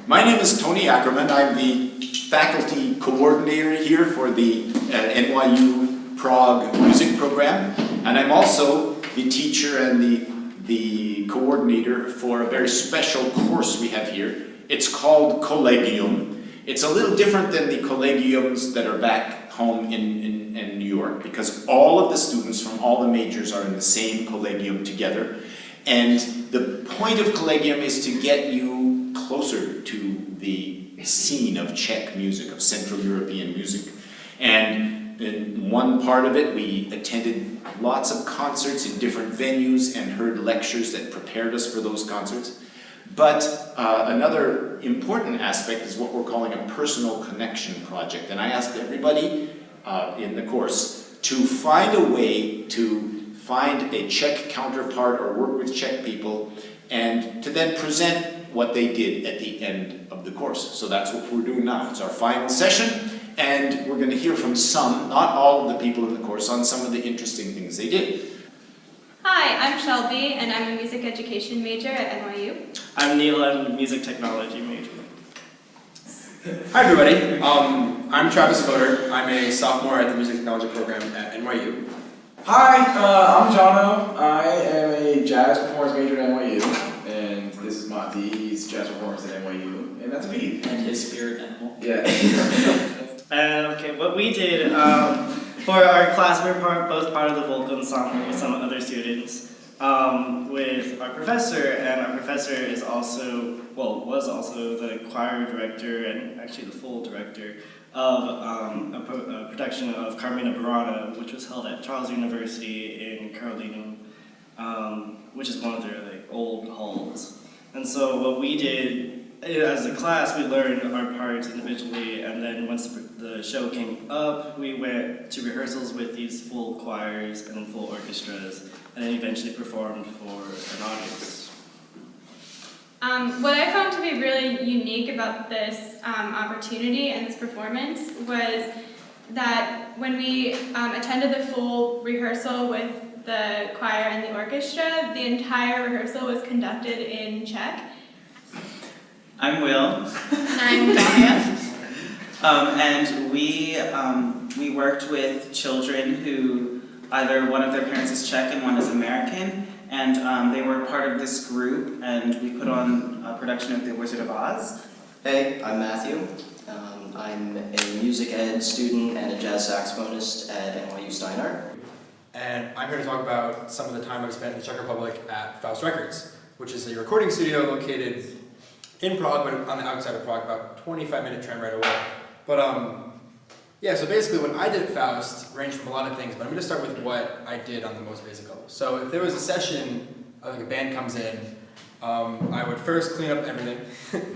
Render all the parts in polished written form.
My name is Tony Ackerman. I'm the faculty coordinator here for the NYU Prague music program, and I'm also the teacher and the coordinator for a very special course we have here. It's called Collegium. It's a little different than the collegiums that are back home in New York, because all of the students from all the majors are in the same collegium together. And the point of Collegium is to get you closer to the scene of Czech music, of Central European music. And in one part of it, we attended lots of concerts in different venues and heard lectures that prepared us for those concerts. But another important aspect is what we're calling a personal connection project. And I asked everybody in the course to find a way to find a Czech counterpart or work with Czech people and to then present what they did at the end of the course. So that's what we're doing now. It's our final session, and we're going to hear from some, not all of the people in the course, on some of the interesting things they did. Hi, I'm Shelby, and I'm a music education major at NYU. I'm Neil, I'm a music technology major. Hi everybody, I'm Travis Fodor. I'm a sophomore at the music technology program at NYU. Hi, I'm Jono. I am a jazz performance major at NYU, and this is Monty. He's jazz performance at NYU, and that's me. And his spirit animal. Yeah. Okay, what we did, for our class, we were both part of the vocal ensemble with some other students, with our professor, and our professor is also, was also the choir director and actually the full director of a production of Carmina Burana, which was held at Charles University in Collegium, which is one of their old halls. And so what we did as a class, we learned our parts individually, and then once the show came up, we went to rehearsals with these full choirs and then full orchestras, and then eventually performed for an audience. What I found to be really unique about this opportunity and this performance was that when we attended the full rehearsal with the choir and the orchestra, the entire rehearsal was conducted in Czech. I'm Will. I'm Daya. And we worked with children who either one of their parents is Czech and one is American, and they were part of this group, and we put on a production of The Wizard of Oz. Hey, I'm Matthew. I'm a music ed student and a jazz saxophonist at NYU Steinhardt. And I'm here to talk about some of the time I've spent in the Czech Republic at Faust Records, which is a recording studio located in Prague, but on the outside of Prague, about 25-minute train ride away. But yeah, so basically what I did at Faust ranged from a lot of things, but I'm going to start with what I did on the most basic level. So if there was a session, like a band comes in, I would first clean up everything.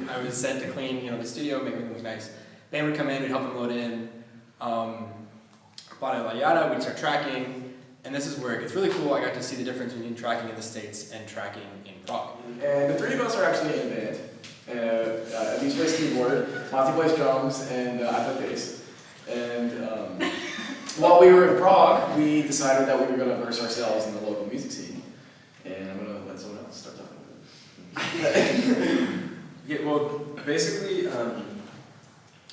I was sent to clean, the studio, make everything look nice. Band would come in, we'd help them load in, yada yada, we'd start tracking, and this is where it gets really cool. I got to see the difference between tracking in the States and tracking in Prague. And the three of us are actually in a band. He's plays keyboard, Monty plays drums, and I play bass. And while we were in Prague, we decided that we were going to immerse ourselves in the local music scene. And I'm going to let someone else start talking about it. Yeah, well, basically,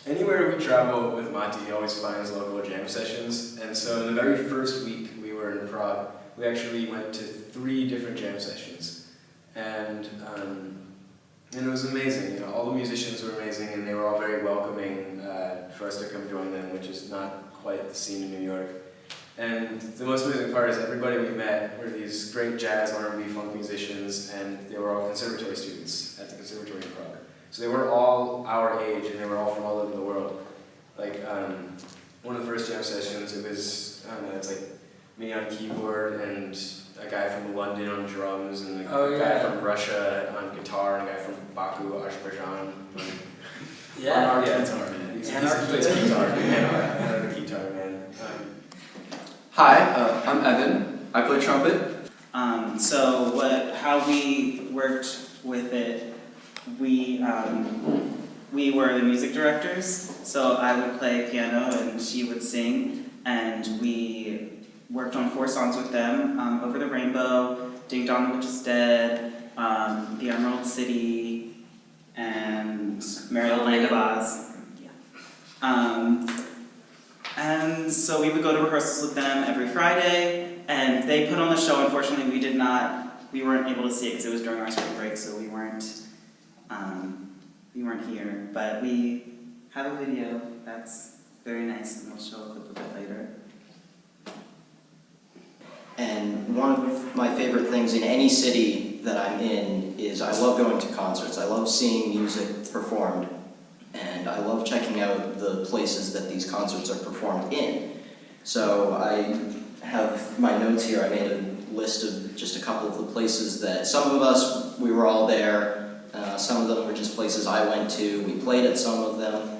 anywhere we travel with Monty, he always finds local jam sessions. And so the very first week we were in Prague, we actually went to 3 different jam sessions. And it was amazing. All the musicians were amazing, and they were all very welcoming for us to come join them, which is not quite the scene in New York. And the most amazing part is everybody we met were these great jazz, R&B, funk musicians, and they were all conservatory students at the conservatory in Prague. So they were all our age, and they were all from all over the world. Like one of the first jam sessions, it was, it's like me on keyboard and a guy from London on drums, and a guy from Russia on guitar, and a guy from Baku, Azerbaijan. Guitar, man. He plays guitar. And the guitar, man. Hi, I'm Evan. I play trumpet. How we worked with it, we were the music directors, so I would play piano and she would sing, and we worked on 4 songs with them, Over the Rainbow, Ding Dong the Witch is Dead, The Emerald City, and Merry Land of Oz. And so we would go to rehearsals with them every Friday, and they put on the show. Unfortunately, we weren't able to see it because it was during our spring break, so we weren't here. But we have a video that's very nice, and we'll show a clip of it later. And one of my favorite things in any city that I'm in is I love going to concerts. I love seeing music performed, and I love checking out the places that these concerts are performed in. So I have my notes here. I made a list of just a couple of the places that some of us, we were all there. Some of them were just places I went to. We played at some of them.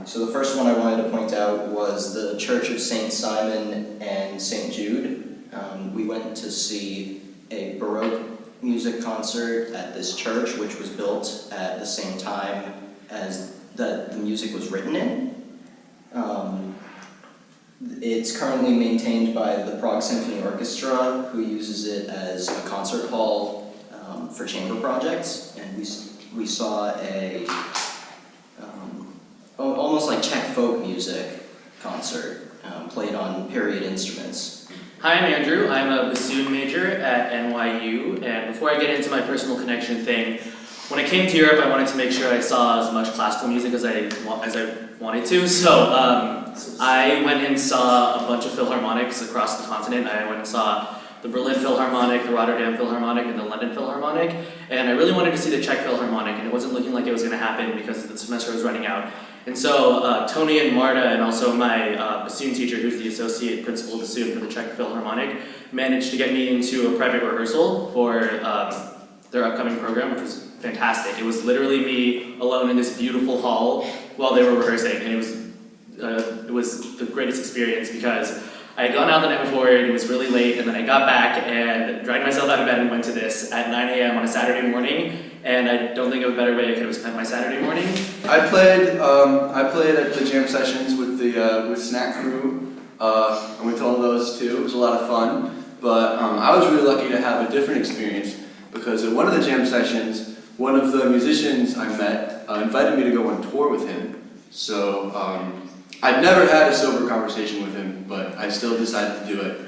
So the first one I wanted to point out was the Church of St. Simon and St. Jude. We went to see a Baroque music concert at this church, which was built at the same time as the music was written in. It's currently maintained by the Prague Symphony Orchestra, who uses it as a concert hall for chamber projects. And we saw a almost like Czech folk music concert played on period instruments. Hi, I'm Andrew. I'm a bassoon major at NYU, and before I get into my personal connection thing, when I came to Europe, I wanted to make sure I saw as much classical music as I wanted to, so I went and saw a bunch of philharmonics across the continent. I went and saw the Berlin Philharmonic, the Rotterdam Philharmonic, and the London Philharmonic, and I really wanted to see the Czech Philharmonic, and it wasn't looking like it was going to happen because the semester was running out. And so Tony and Marta, and also my bassoon teacher, who's the associate principal bassoon for the Czech Philharmonic, managed to get me into a private rehearsal for their upcoming program, which was fantastic. It was literally me alone in this beautiful hall while they were rehearsing, and it was the greatest experience because I had gone out the night before and it was really late, and then I got back and dragged myself out of bed and went to this at 9 a.m. on a Saturday morning, and I don't think of a better way I could have spent my Saturday morning. I played at the jam sessions with the with Snack Crew. I went to all of those too. It was a lot of fun. But I was really lucky to have a different experience because at one of the jam sessions, one of the musicians I met invited me to go on tour with him. So I'd never had a sober conversation with him, but I still decided to do it.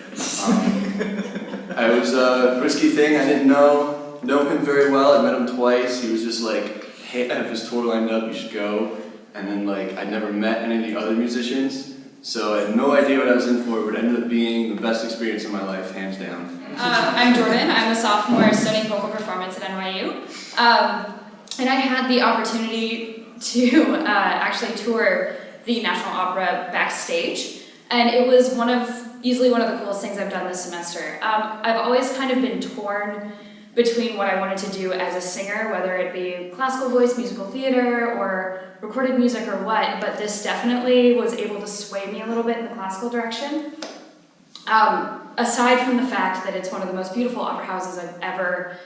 It was a risky thing. I didn't know him very well. I met him twice. He was just like, hey, I have this tour lined up, you should go. And then like, I'd never met any of the other musicians, so I had no idea what I was in for, but it ended up being the best experience of my life, hands down. I'm Jordan. I'm a sophomore studying vocal performance at NYU. And I had the opportunity to actually tour the National Opera backstage. And it was easily one of the coolest things I've done this semester. I've always kind of been torn between what I wanted to do as a singer, whether it be classical voice, musical theater, or recorded music or what, but this definitely was able to sway me a little bit in the classical direction. Aside from the fact that it's one of the most beautiful opera houses I've ever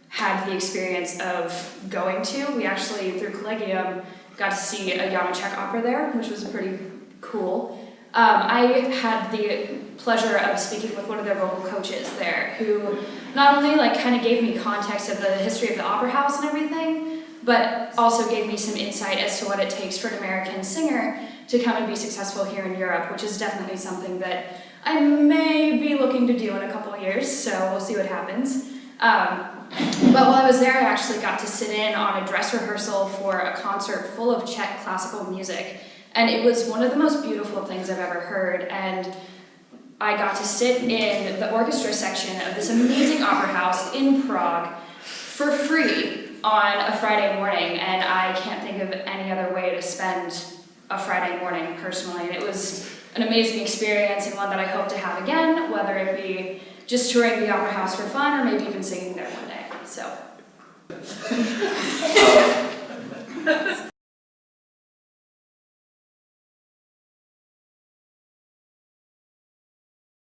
had the experience of going to, we actually, through Collegium, got to see a Janacek opera there, which was pretty cool. I had the pleasure of speaking with one of their vocal coaches there, who not only kind of gave me context of the history of the opera house and everything, but also gave me some insight as to what it takes for an American singer to come and be successful here in Europe, which is definitely something that I may be looking to do in a couple of years, so we'll see what happens. But while I was there, I actually got to sit in on a dress rehearsal for a concert full of Czech classical music. And it was one of the most beautiful things I've ever heard. And I got to sit in the orchestra section of this amazing opera house in Prague for free on a Friday morning. And I can't think of any other way to spend a Friday morning personally. And it was an amazing experience and one that I hope to have again, whether it be just touring the opera house for fun or maybe even singing there one day. So.